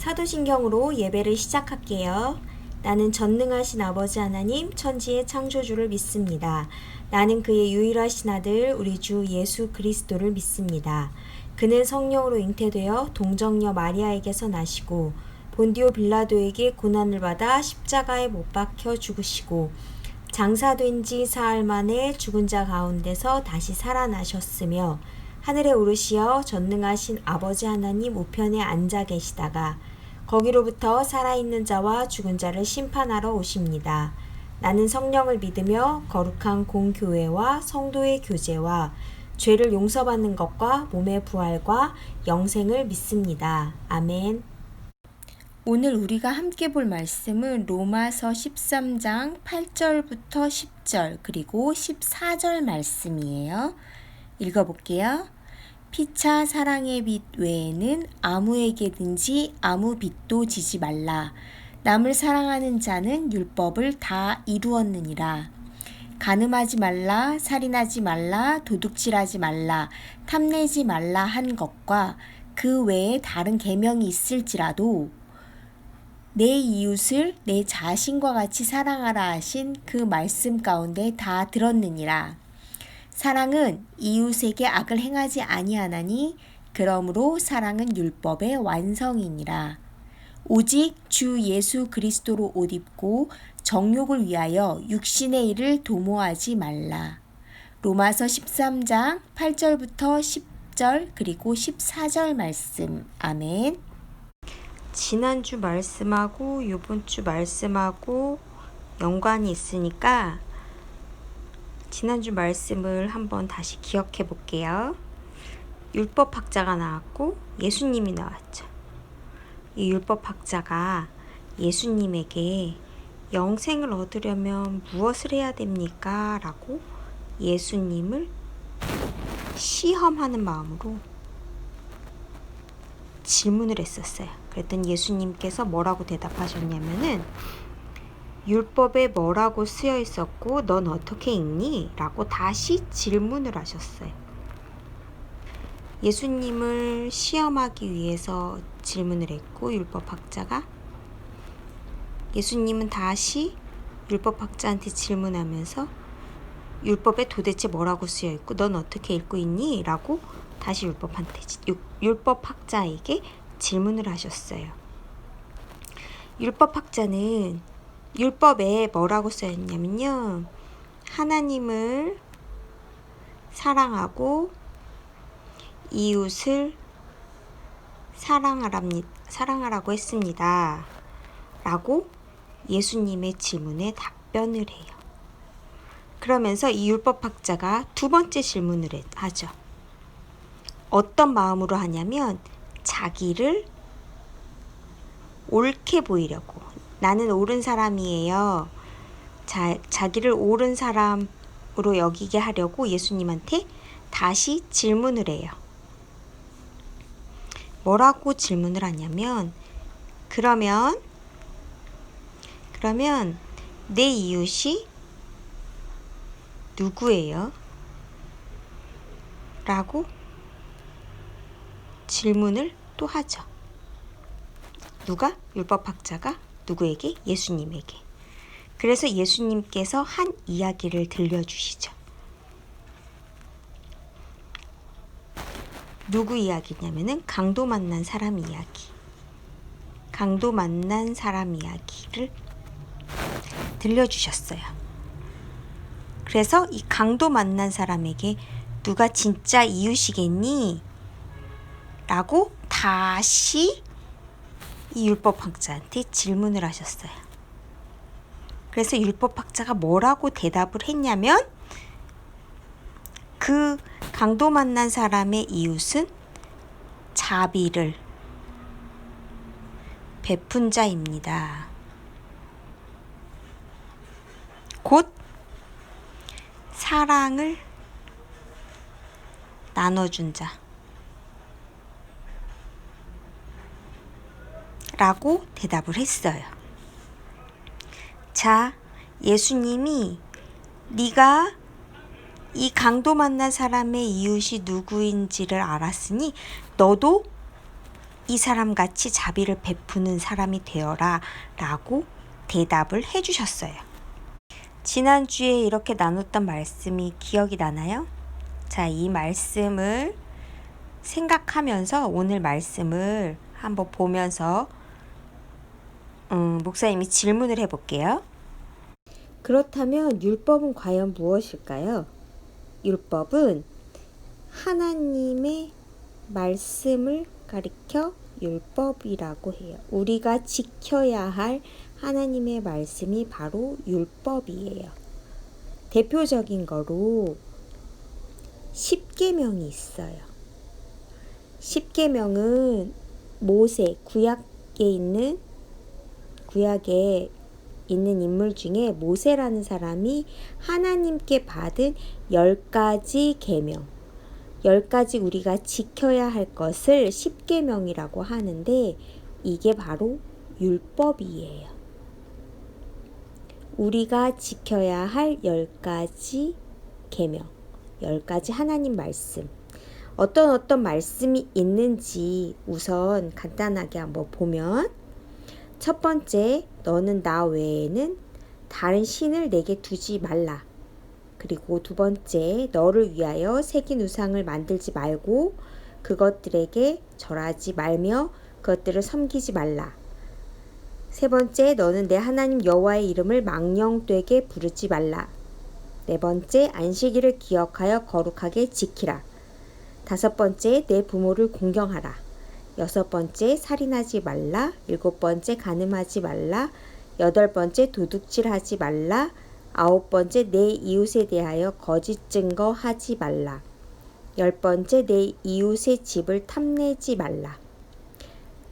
사도신경으로 예배를 시작할게요. 나는 전능하신 아버지 하나님 천지의 창조주를 믿습니다. 나는 그의 유일하신 아들 우리 주 예수 그리스도를 믿습니다. 그는 성령으로 잉태되어 동정녀 마리아에게서 나시고 본디오 빌라도에게 고난을 받아 십자가에 못 박혀 죽으시고 장사된 지 사흘 만에 죽은 자 가운데서 다시 살아나셨으며 하늘에 오르시어 전능하신 아버지 하나님 우편에 앉아 계시다가 거기로부터 살아있는 자와 죽은 자를 심판하러 오십니다. 나는 성령을 믿으며 거룩한 공교회와 성도의 교제와 죄를 용서받는 것과 몸의 부활과 영생을 믿습니다. 아멘. 오늘 우리가 함께 볼 말씀은 로마서 13장 8절부터 10절 그리고 14절 말씀이에요. 읽어볼게요. 피차 사랑의 빚 외에는 아무에게든지 아무 빚도 지지 말라. 남을 사랑하는 자는 율법을 다 이루었느니라. 간음하지 말라, 살인하지 말라, 도둑질하지 말라, 탐내지 말라 한 것과 그 외에 다른 계명이 있을지라도 내 이웃을 내 자신과 같이 사랑하라 하신 그 말씀 가운데 다 들었느니라. 사랑은 이웃에게 악을 행하지 아니하나니 그러므로 사랑은 율법의 완성이니라. 오직 주 예수 그리스도로 옷 입고 정욕을 위하여 육신의 일을 도모하지 말라. 로마서 13장 8절부터 10절 그리고 14절 말씀. 아멘. 지난주 말씀하고 이번 주 말씀하고 연관이 있으니까 지난주 말씀을 한번 다시 기억해 볼게요. 율법학자가 나왔고 예수님이 나왔죠. 이 율법학자가 예수님에게 영생을 얻으려면 무엇을 해야 됩니까? 라고 예수님을 시험하는 마음으로 질문을 했었어요. 그랬더니 예수님께서 뭐라고 대답하셨냐면은 율법에 뭐라고 쓰여 있었고 넌 어떻게 읽니? 라고 다시 질문을 하셨어요. 예수님을 시험하기 위해서 질문을 했고 율법학자가 예수님은 다시 율법학자한테 질문하면서 율법에 도대체 뭐라고 쓰여 있고 넌 어떻게 읽고 있니? 라고 다시 율법학자에게 질문을 하셨어요. 율법학자는 율법에 뭐라고 쓰여 있냐면요. 하나님을 사랑하고 이웃을 사랑하라고 했습니다. 라고 예수님의 질문에 답변을 해요. 그러면서 이 율법학자가 두 번째 질문을 하죠. 어떤 마음으로 하냐면 자기를 옳게 보이려고 나는 옳은 사람이에요. 자기를 옳은 사람으로 여기게 하려고 예수님한테 다시 질문을 해요. 뭐라고 질문을 하냐면 그러면 내 이웃이 누구예요? 라고 질문을 또 하죠. 누가? 율법학자가 누구에게? 예수님에게. 그래서 예수님께서 한 이야기를 들려주시죠. 누구 이야기냐면은 강도 만난 사람 이야기. 강도 만난 사람 이야기를 들려주셨어요. 그래서 이 강도 만난 사람에게 누가 진짜 이웃이겠니? 라고 다시 이 율법학자한테 질문을 하셨어요. 그래서 율법학자가 뭐라고 대답을 했냐면 그 강도 만난 사람의 이웃은 자비를 베푼 자입니다. 곧 사랑을 나눠준 자 라고 대답을 했어요. 자, 예수님이 네가 이 강도 만난 사람의 이웃이 누구인지를 알았으니 너도 이 사람 같이 자비를 베푸는 사람이 되어라 라고 대답을 해주셨어요. 지난주에 이렇게 나눴던 말씀이 기억이 나나요? 자, 이 말씀을 생각하면서 오늘 말씀을 한번 보면서 목사님이 질문을 해볼게요. 그렇다면 율법은 과연 무엇일까요? 율법은 하나님의 말씀을 가리켜 율법이라고 해요. 우리가 지켜야 할 하나님의 말씀이 바로 율법이에요. 대표적인 거로 십계명이 있어요. 십계명은 모세, 구약에 있는 인물 중에 모세라는 사람이 하나님께 받은 10가지 계명, 10가지 우리가 지켜야 할 것을 십계명이라고 하는데 이게 바로 율법이에요. 우리가 지켜야 할 10가지 계명, 10가지 하나님 말씀. 어떤 말씀이 있는지 우선 간단하게 한번 보면, 첫 번째, 너는 나 외에는 다른 신을 내게 두지 말라. 그리고 두 번째, 너를 위하여 새긴 우상을 만들지 말고 그것들에게 절하지 말며 그것들을 섬기지 말라. 세 번째, 너는 내 하나님 여호와의 이름을 망령되게 부르지 말라. 네 번째, 안식일을 기억하여 거룩하게 지키라. 다섯 번째, 내 부모를 공경하라. 여섯 번째, 살인하지 말라. 일곱 번째, 간음하지 말라. 여덟 번째, 도둑질하지 말라. 아홉 번째, 내 이웃에 대하여 거짓 증거하지 말라. 열 번째, 내 이웃의 집을 탐내지 말라.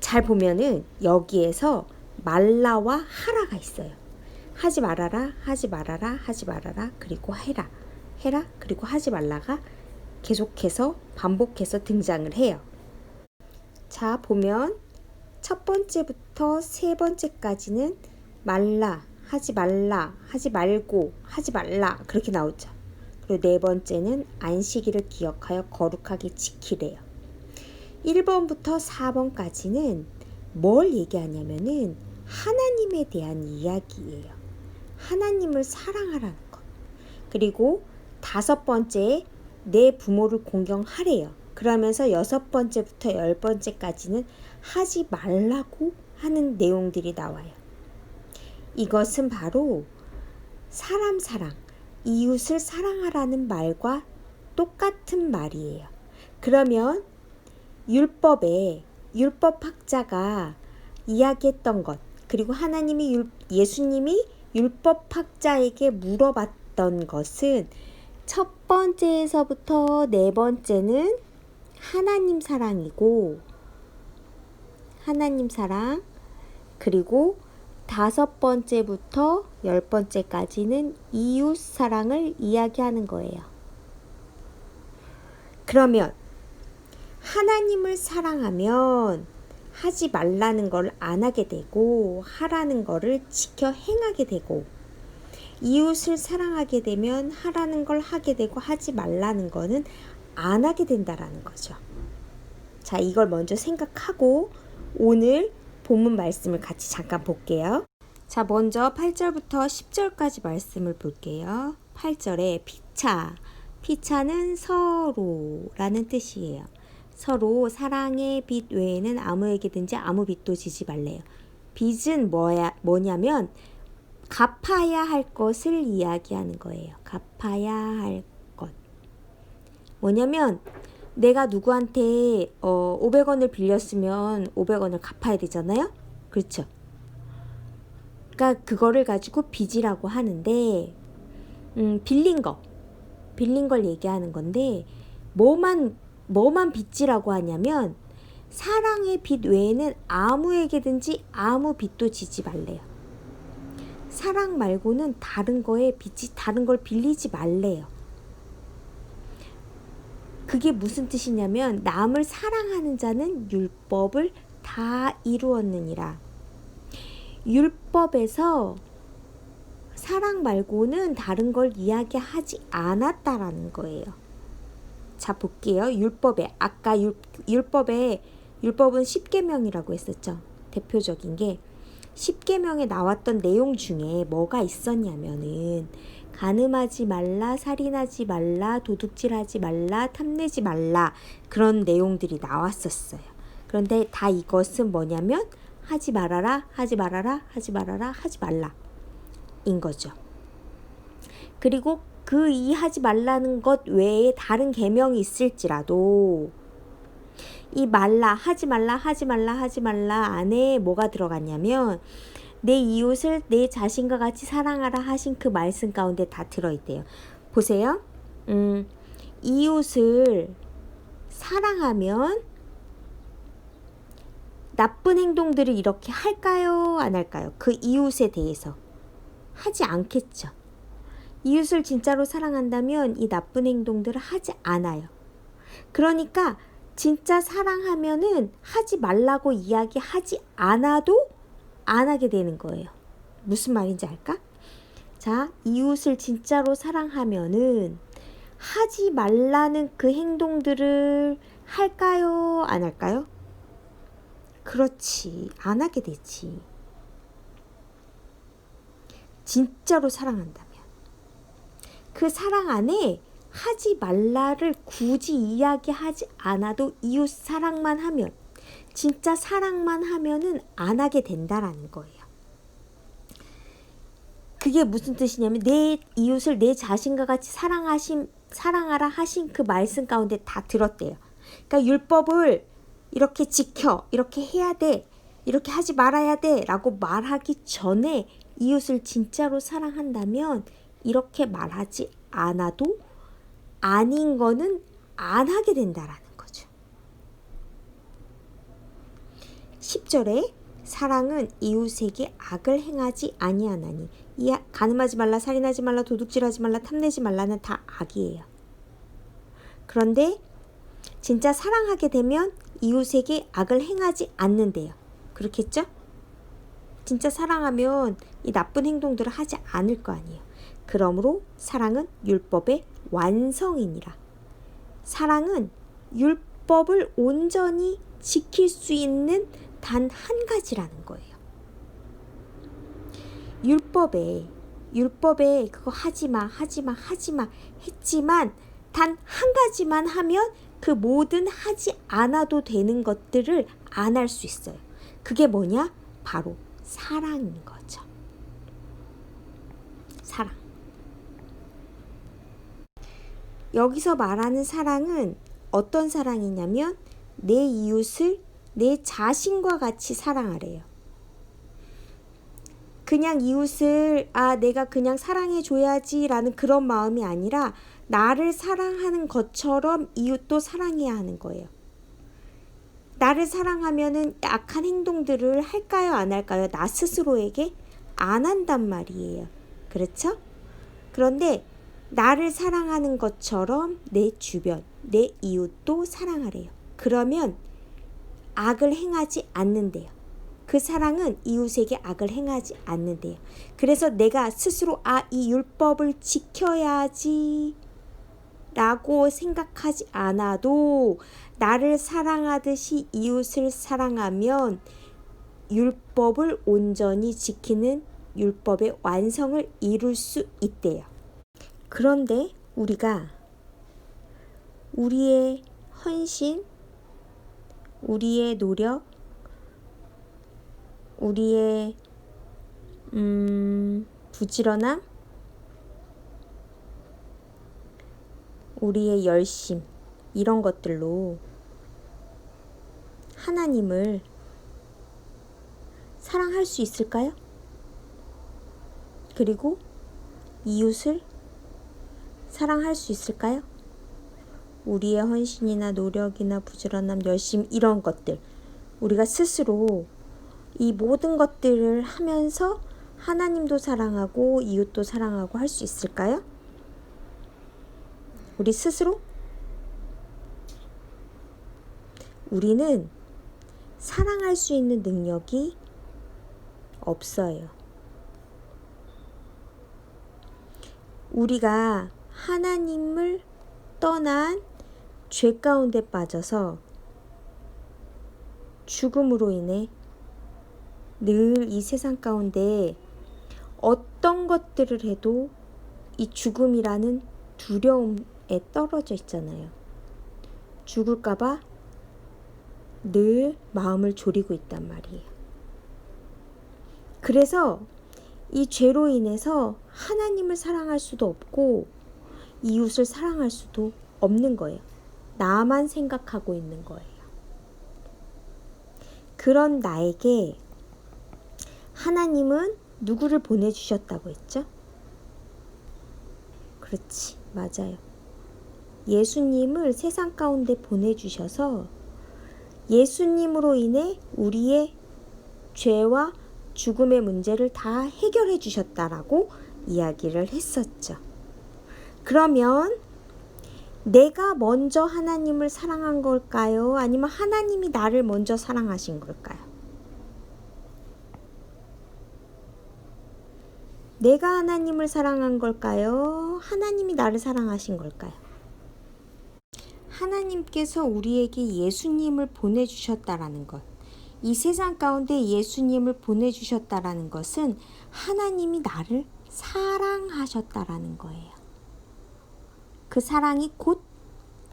잘 보면은 여기에서 말라와 하라가 있어요. 하지 말아라, 하지 말아라, 하지 말아라, 그리고 해라. 해라, 그리고 하지 말라가 계속해서 반복해서 등장을 해요. 자, 보면 첫 번째부터 세 번째까지는 말라, 하지 말라, 하지 말고, 하지 말라 그렇게 나오죠. 그리고 네 번째는 안식일을 기억하여 거룩하게 지키래요. 1번부터 4번까지는 뭘 얘기하냐면은 하나님에 대한 이야기예요. 하나님을 사랑하라는 것. 그리고 다섯 번째, 내 부모를 공경하래요. 그러면서 여섯 번째부터 10번째까지는 하지 말라고 하는 내용들이 나와요. 이것은 바로 사람 사랑, 이웃을 사랑하라는 말과 똑같은 말이에요. 그러면 율법학자가 이야기했던 것, 그리고 예수님이 율법학자에게 물어봤던 것은 첫 번째에서부터 네 번째는 하나님 사랑이고, 하나님 사랑, 그리고 다섯 번째부터 10번째까지는 이웃 사랑을 이야기하는 거예요. 그러면 하나님을 사랑하면 하지 말라는 걸 안 하게 되고 하라는 거를 지켜 행하게 되고, 이웃을 사랑하게 되면 하라는 걸 하게 되고 하지 말라는 거는 안 하게 된다라는 거죠. 자, 이걸 먼저 생각하고 오늘 본문 말씀을 같이 잠깐 볼게요. 자, 먼저 8절부터 10절까지 말씀을 볼게요. 8절에 피차는 서로라는 뜻이에요. 서로 사랑의 빚 외에는 아무에게든지 아무 빚도 지지 말래요. 빚은 뭐냐면 갚아야 할 것을 이야기하는 거예요. 갚아야 할 것. 뭐냐면 내가 누구한테 500원을 빌렸으면 500원을 갚아야 되잖아요. 그렇죠? 그러니까 그거를 가지고 빚이라고 하는데 빌린 걸 얘기하는 건데 뭐만 빚지라고 하냐면 사랑의 빚 외에는 아무에게든지 아무 빚도 지지 말래요. 사랑 말고는 다른 거에 빚이 다른 걸 빌리지 말래요. 그게 무슨 뜻이냐면 남을 사랑하는 자는 율법을 다 이루었느니라. 율법에서 사랑 말고는 다른 걸 이야기하지 않았다라는 거예요. 자, 볼게요. 아까 율법에 율법은 10계명이라고 했었죠. 대표적인 게 10계명에 나왔던 내용 중에 뭐가 있었냐면은 간음하지 말라, 살인하지 말라, 도둑질하지 말라, 탐내지 말라 그런 내용들이 나왔었어요. 그런데 다 이것은 뭐냐면 하지 말아라, 하지 말아라, 하지 말아라, 하지 말라 인 거죠. 그리고 그 이 하지 말라는 것 외에 다른 계명이 있을지라도 이 말라, 하지 말라, 하지 말라, 하지 말라 안에 뭐가 들어갔냐면 내 이웃을 내 자신과 같이 사랑하라 하신 그 말씀 가운데 다 들어있대요. 보세요. 이웃을 사랑하면 나쁜 행동들을 이렇게 할까요? 안 할까요? 그 이웃에 대해서 하지 않겠죠. 이웃을 진짜로 사랑한다면 이 나쁜 행동들을 하지 않아요. 그러니까 진짜 사랑하면은 하지 말라고 이야기하지 않아도 안 하게 되는 거예요. 무슨 말인지 알까? 자, 이웃을 진짜로 사랑하면은 하지 말라는 그 행동들을 할까요? 안 할까요? 그렇지. 안 하게 되지. 진짜로 사랑한다면. 그 사랑 안에 하지 말라를 굳이 이야기하지 않아도 이웃 사랑만 하면, 진짜 사랑만 하면은 안 하게 된다라는 거예요. 그게 무슨 뜻이냐면 내 이웃을 내 자신과 같이 사랑하라 하신 그 말씀 가운데 다 들었대요. 그러니까 율법을 이렇게 지켜, 이렇게 해야 돼, 이렇게 하지 말아야 돼 라고 말하기 전에 이웃을 진짜로 사랑한다면 이렇게 말하지 않아도 아닌 거는 안 하게 된다라는 거죠. 10절에 사랑은 이웃에게 악을 행하지 아니하나니, 간음하지 말라, 살인하지 말라, 도둑질하지 말라, 탐내지 말라는 다 악이에요. 그런데 진짜 사랑하게 되면 이웃에게 악을 행하지 않는데요. 그렇겠죠? 진짜 사랑하면 이 나쁜 행동들을 하지 않을 거 아니에요. 그러므로 사랑은 율법의 완성이니라. 사랑은 율법을 온전히 지킬 수 있는 단 한 가지라는 거예요. 율법에 그거 하지마 했지만 단 한 가지만 하면 그 모든 하지 않아도 되는 것들을 안 할 수 있어요. 그게 뭐냐? 바로 사랑인 거죠. 사랑. 여기서 말하는 사랑은 어떤 사랑이냐면 내 이웃을 내 자신과 같이 사랑하래요. 그냥 이웃을 내가 그냥 사랑해줘야지 라는 그런 마음이 아니라 나를 사랑하는 것처럼 이웃도 사랑해야 하는 거예요. 나를 사랑하면은 악한 행동들을 할까요? 안 할까요? 나 스스로에게 안 한단 말이에요. 그렇죠? 그런데 나를 사랑하는 것처럼 내 주변, 내 이웃도 사랑하래요. 그러면 악을 행하지 않는데요. 그 사랑은 이웃에게 악을 행하지 않는데요. 그래서 내가 스스로 이 율법을 지켜야지 라고 생각하지 않아도 나를 사랑하듯이 이웃을 사랑하면 율법을 온전히 지키는 율법의 완성을 이룰 수 있대요. 그런데 우리가 우리의 헌신, 우리의 노력, 우리의 부지런함, 우리의 열심, 이런 것들로 하나님을 사랑할 수 있을까요? 그리고 이웃을 사랑할 수 있을까요? 우리의 헌신이나 노력이나 부지런함, 열심, 이런 것들, 우리가 스스로 이 모든 것들을 하면서 하나님도 사랑하고 이웃도 사랑하고 할 수 있을까요? 우리 스스로? 우리는 사랑할 수 있는 능력이 없어요. 우리가 하나님을 떠난 죄 가운데 빠져서 죽음으로 인해 늘 이 세상 가운데 어떤 것들을 해도 이 죽음이라는 두려움에 떨어져 있잖아요. 죽을까봐 늘 마음을 졸이고 있단 말이에요. 그래서 이 죄로 인해서 하나님을 사랑할 수도 없고 이웃을 사랑할 수도 없는 거예요. 나만 생각하고 있는 거예요. 그런 나에게 하나님은 누구를 보내주셨다고 했죠? 그렇지, 맞아요. 예수님을 세상 가운데 보내주셔서 예수님으로 인해 우리의 죄와 죽음의 문제를 다 해결해 주셨다라고 이야기를 했었죠. 그러면 내가 먼저 하나님을 사랑한 걸까요? 아니면 하나님이 나를 먼저 사랑하신 걸까요? 내가 하나님을 사랑한 걸까요? 하나님이 나를 사랑하신 걸까요? 하나님께서 우리에게 예수님을 보내주셨다라는 것, 이 세상 가운데 예수님을 보내주셨다라는 것은 하나님이 나를 사랑하셨다라는 거예요. 그 사랑이 곧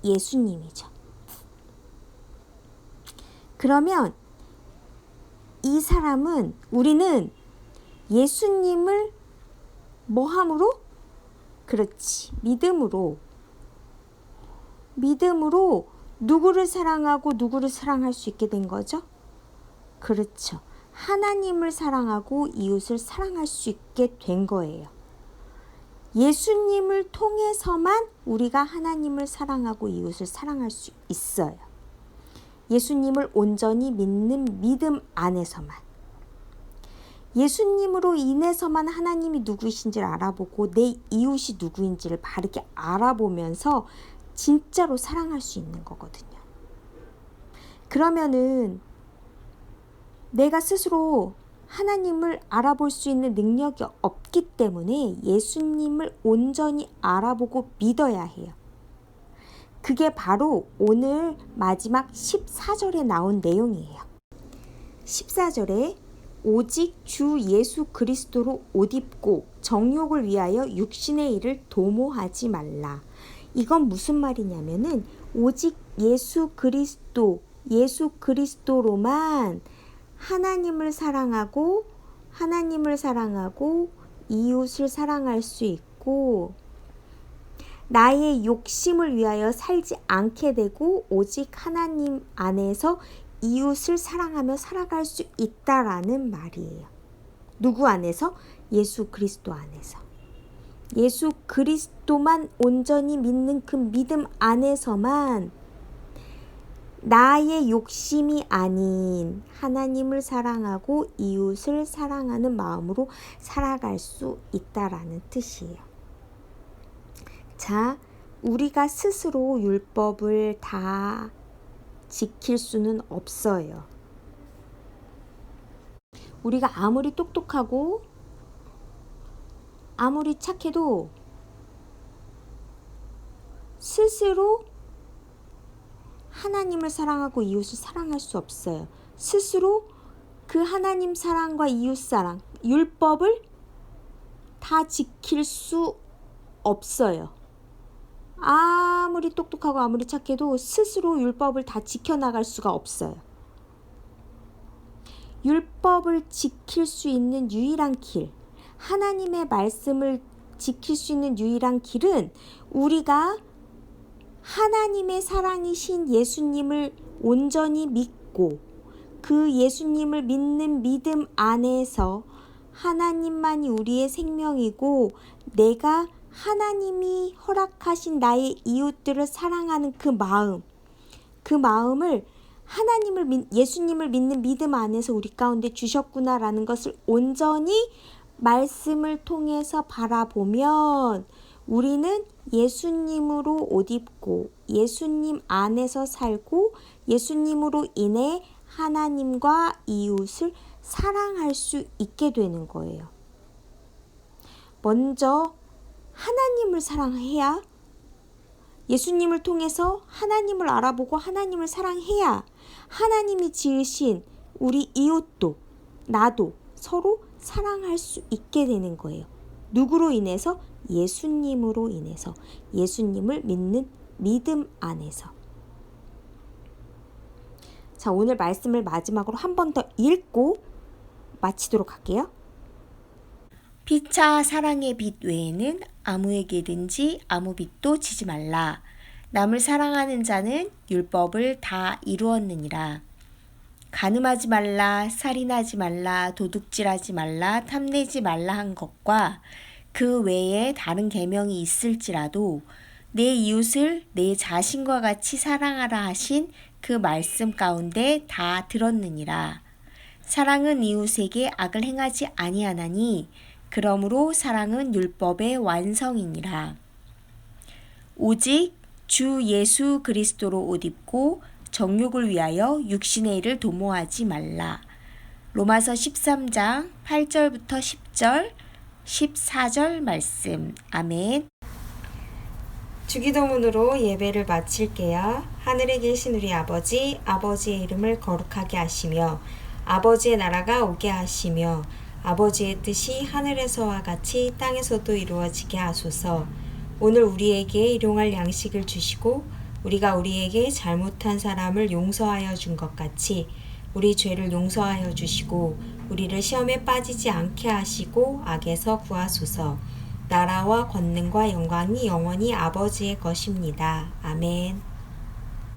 예수님이죠. 그러면 이 사람은, 우리는 예수님을 뭐함으로? 그렇지, 믿음으로 누구를 사랑하고 누구를 사랑할 수 있게 된 거죠? 그렇죠. 하나님을 사랑하고 이웃을 사랑할 수 있게 된 거예요. 예수님을 통해서만 우리가 하나님을 사랑하고 이웃을 사랑할 수 있어요. 예수님을 온전히 믿는 믿음 안에서만. 예수님으로 인해서만 하나님이 누구이신지를 알아보고 내 이웃이 누구인지를 바르게 알아보면서 진짜로 사랑할 수 있는 거거든요. 그러면은 내가 스스로 하나님을 알아볼 수 있는 능력이 없기 때문에 예수님을 온전히 알아보고 믿어야 해요. 그게 바로 오늘 마지막 14절에 나온 내용이에요. 14절에 오직 주 예수 그리스도로 옷 입고 정욕을 위하여 육신의 일을 도모하지 말라. 이건 무슨 말이냐면은 오직 예수 그리스도로만 하나님을 사랑하고 이웃을 사랑할 수 있고 나의 욕심을 위하여 살지 않게 되고 오직 하나님 안에서 이웃을 사랑하며 살아갈 수 있다라는 말이에요. 누구 안에서? 예수 그리스도 안에서. 예수 그리스도만 온전히 믿는 그 믿음 안에서만 나의 욕심이 아닌 하나님을 사랑하고 이웃을 사랑하는 마음으로 살아갈 수 있다라는 뜻이에요. 자, 우리가 스스로 율법을 다 지킬 수는 없어요. 우리가 아무리 똑똑하고 아무리 착해도 스스로 하나님을 사랑하고 이웃을 사랑할 수 없어요. 스스로 그 하나님 사랑과 이웃 사랑, 율법을 다 지킬 수 없어요. 아무리 똑똑하고 아무리 착해도 스스로 율법을 다 지켜나갈 수가 없어요. 율법을 지킬 수 있는 유일한 길, 하나님의 말씀을 지킬 수 있는 유일한 길은 우리가 하나님의 사랑이신 예수님을 온전히 믿고 그 예수님을 믿는 믿음 안에서 하나님만이 우리의 생명이고 내가 하나님이 허락하신 나의 이웃들을 사랑하는 그 마음을 예수님을 믿는 믿음 안에서 우리 가운데 주셨구나라는 것을 온전히 말씀을 통해서 바라보면 우리는 예수님으로 옷 입고 예수님 안에서 살고 예수님으로 인해 하나님과 이웃을 사랑할 수 있게 되는 거예요. 먼저 하나님을 사랑해야, 예수님을 통해서 하나님을 알아보고 하나님을 사랑해야 하나님이 지으신 우리 이웃도 나도 서로 사랑할 수 있게 되는 거예요. 누구로 인해서? 예수님으로 인해서. 예수님을 믿는 믿음 안에서. 자, 오늘 말씀을 마지막으로 한 번 더 읽고 마치도록 할게요. 피차 사랑의 빚 외에는 아무에게든지 아무 빚도 지지 말라. 남을 사랑하는 자는 율법을 다 이루었느니라. 간음하지 말라, 살인하지 말라, 도둑질하지 말라, 탐내지 말라 한 것과 그 외에 다른 계명이 있을지라도 내 이웃을 내 자신과 같이 사랑하라 하신 그 말씀 가운데 다 들었느니라. 사랑은 이웃에게 악을 행하지 아니하나니 그러므로 사랑은 율법의 완성이니라. 오직 주 예수 그리스도로 옷 입고 정욕을 위하여 육신의 일을 도모하지 말라. 로마서 13장 8절부터 10절, 14절 말씀. 아멘. 주기도문으로 예배를 마칠게요. 하늘에 계신 우리 아버지, 아버지의 이름을 거룩하게 하시며 아버지의 나라가 오게 하시며 아버지의 뜻이 하늘에서와 같이 땅에서도 이루어지게 하소서. 오늘 우리에게 일용할 양식을 주시고 우리가 우리에게 잘못한 사람을 용서하여 준 것 같이 우리 죄를 용서하여 주시고 우리를 시험에 빠지지 않게 하시고 악에서 구하소서. 나라와 권능과 영광이 영원히 아버지의 것입니다. 아멘.